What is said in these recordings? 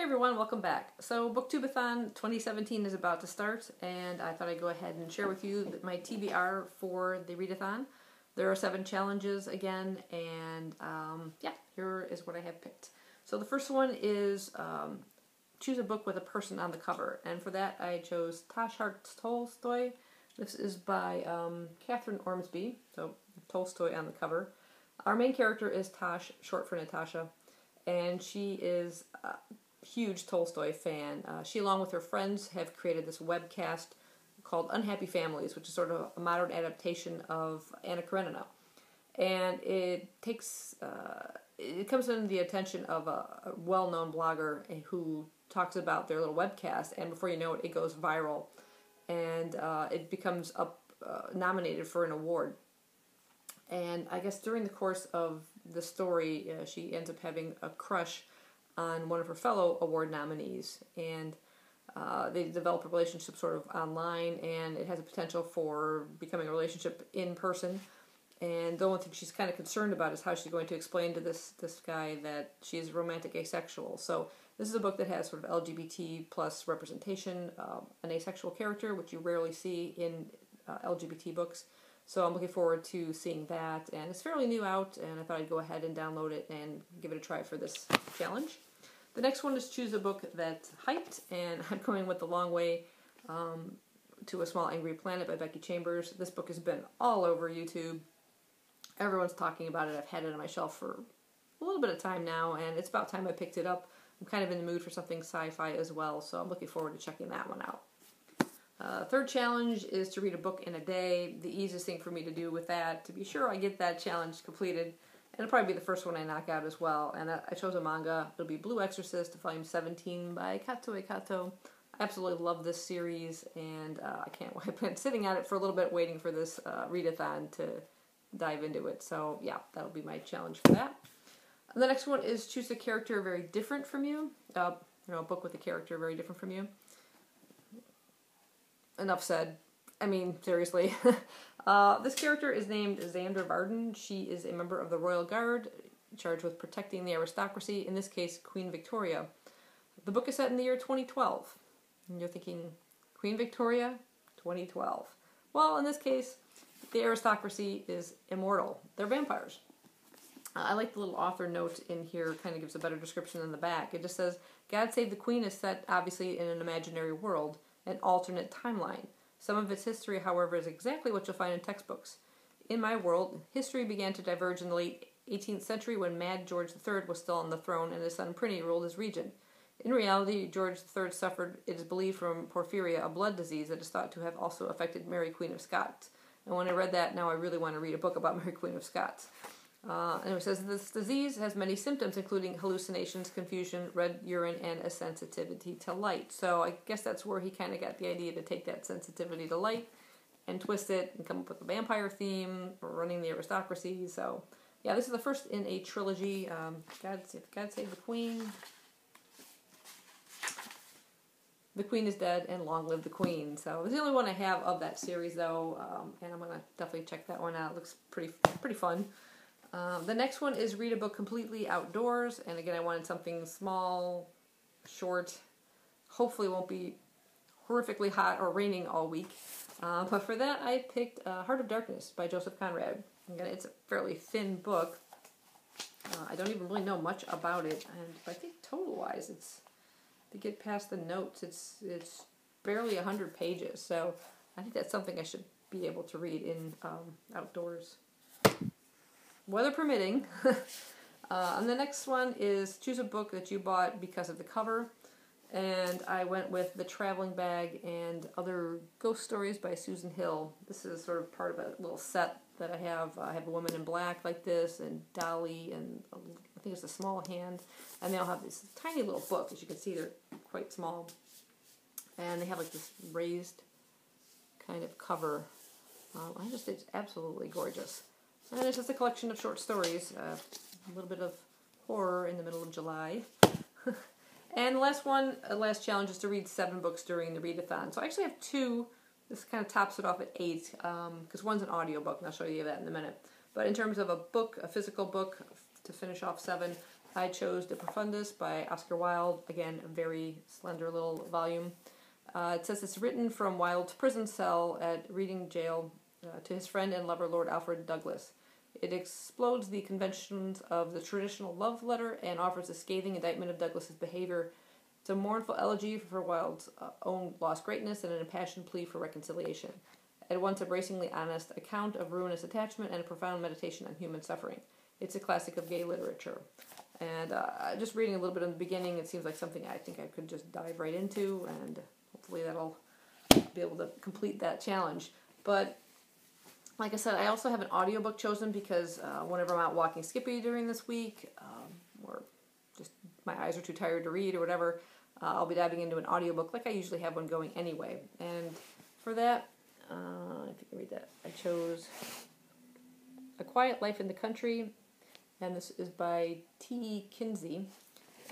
Hey everyone, welcome back. So BookTubeAthon 2017 is about to start, and I thought I'd go ahead and share with you my TBR for the readathon. There are 7 challenges again, and yeah, here is what I have picked. So the first one is choose a book with a person on the cover, and for that I chose Tolstoy. This is by Catherine Ormsby, so Tolstoy on the cover. Our main character is Tosh, short for Natasha, and she is a huge Tolstoy fan. She, along with her friends, have created this webcast called Unhappy Families, which is sort of a modern adaptation of Anna Karenina. And it takes, it comes under the attention of a well-known blogger who talks about their little webcast, and before you know it, it goes viral, and it becomes nominated for an award. And I guess during the course of the story, she ends up having a crush on one of her fellow award nominees, and they develop a relationship sort of online, and it has a potential for becoming a relationship in person. And the only thing she's kind of concerned about is how she's going to explain to this guy that she's romantic asexual. So this is a book that has sort of LGBT plus representation, an asexual character, which you rarely see in LGBT books. So I'm looking forward to seeing that, and it's fairly new out, and I thought I'd go ahead and download it and give it a try for this challenge. The next one is choose a book that's hyped, and I'm going with The Long Way to a Small Angry Planet by Becky Chambers. This book has been all over YouTube. Everyone's talking about it. I've had it on my shelf for a little bit of time now, and it's about time I picked it up. I'm kind of in the mood for something sci-fi as well, so I'm looking forward to checking that one out. Third challenge is to read a book in a day. The easiest thing for me to do with that, to be sure I get that challenge completed, and it'll probably be the first one I knock out as well. And I chose a manga. It'll be Blue Exorcist, volume 17 by Kato Kato. I absolutely love this series, and I've been sitting at it for a little bit waiting for this readathon to dive into it. So yeah, that'll be my challenge for that. And the next one is choose a character very different from you. A book with a character very different from you. Enough said. I mean, seriously. This character is named Xander Varden. She is a member of the Royal Guard, charged with protecting the aristocracy, in this case, Queen Victoria. The book is set in the year 2012. And you're thinking, Queen Victoria? 2012. Well, in this case, the aristocracy is immortal. They're vampires. I like the little author note in here, kind of gives a better description than the back. It just says, God Save the Queen is set, obviously, in an imaginary world, an alternate timeline. Some of its history, however, is exactly what you'll find in textbooks. In my world, history began to diverge in the late 18th century when Mad George III was still on the throne and his son Prinny ruled his region. In reality, George III suffered, it is believed, from porphyria, a blood disease that is thought to have also affected Mary Queen of Scots. And when I read that, now I really want to read a book about Mary Queen of Scots. And it says, this disease has many symptoms, including hallucinations, confusion, red urine, and a sensitivity to light. So I guess that's where he kind of got the idea to take that sensitivity to light and twist it and come up with a vampire theme for running the aristocracy. So yeah, this is the first in a trilogy. God Save the Queen. The Queen is dead, and long live the Queen. So it's the only one I have of that series, though, and I'm going to definitely check that one out. It looks pretty fun. The next one is read a book completely outdoors, and again I wanted something small, short, hopefully it won't be horrifically hot or raining all week, but for that I picked Heart of Darkness by Joseph Conrad. Again, it's a fairly thin book. I don't even really know much about it, and I think total-wise it's, to get past the notes, it's barely 100 pages, so I think that's something I should be able to read in outdoors. Weather permitting. And the next one is choose a book that you bought because of the cover. And I went with The Traveling Bag and Other Ghost Stories by Susan Hill. This is sort of part of a little set that I have. I have A Woman in Black like this, and Dolly, and I think it's A Small Hand. And they all have this tiny little book. As you can see, they're quite small. And they have like this raised kind of cover. It's absolutely gorgeous. And it's just a collection of short stories, a little bit of horror in the middle of July. And the last challenge is to read 7 books during the readathon. So I actually have 2. This kind of tops it off at 8, because one's an audiobook, and I'll show you that in a minute. But in terms of a book, a physical book, to finish off 7, I chose De Profundis by Oscar Wilde. Again, a very slender little volume. It says it's written from Wilde's prison cell at Reading Jail to his friend and lover Lord Alfred Douglas. It explodes the conventions of the traditional love letter and offers a scathing indictment of Douglas's behavior. It's a mournful elegy for Wilde's own lost greatness and an impassioned plea for reconciliation. At once a bracingly honest account of ruinous attachment and a profound meditation on human suffering. It's a classic of gay literature. And just reading a little bit in the beginning, it seems like something I think I could just dive right into, and hopefully that'll be able to complete that challenge. But like I said, I also have an audiobook chosen because whenever I'm out walking Skippy during this week, or just my eyes are too tired to read or whatever, I'll be diving into an audiobook like I usually have one going anyway. And for that, if you can read that, I chose A Quiet Life in the Country, and this is by T. Kinsey,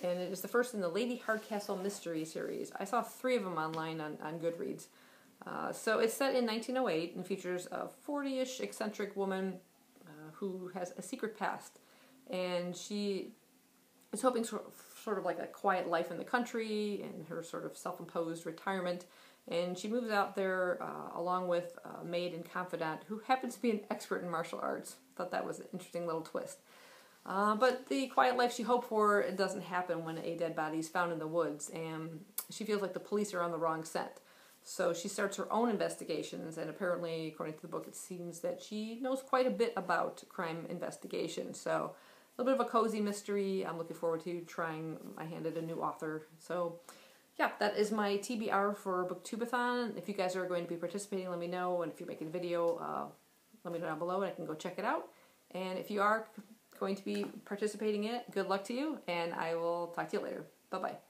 and it is the first in the Lady Hardcastle mystery series. I saw 3 of them online on Goodreads. So it's set in 1908 and features a 40-ish eccentric woman who has a secret past, and she is hoping sort of like a quiet life in the country and her sort of self-imposed retirement. And she moves out there along with a maid and confidant who happens to be an expert in martial arts. Thought that was an interesting little twist. But the quiet life she hoped for, it doesn't happen when a dead body is found in the woods, and she feels like the police are on the wrong scent. So she starts her own investigations, and apparently, according to the book, it seems that she knows quite a bit about crime investigation. So a little bit of a cozy mystery. I'm looking forward to trying my hand at a new author. So yeah, that is my TBR for BookTubeAthon. If you guys are going to be participating, let me know. And if you're making a video, let me know down below and I can go check it out. And if you are going to be participating in it, good luck to you, and I will talk to you later. Bye-bye.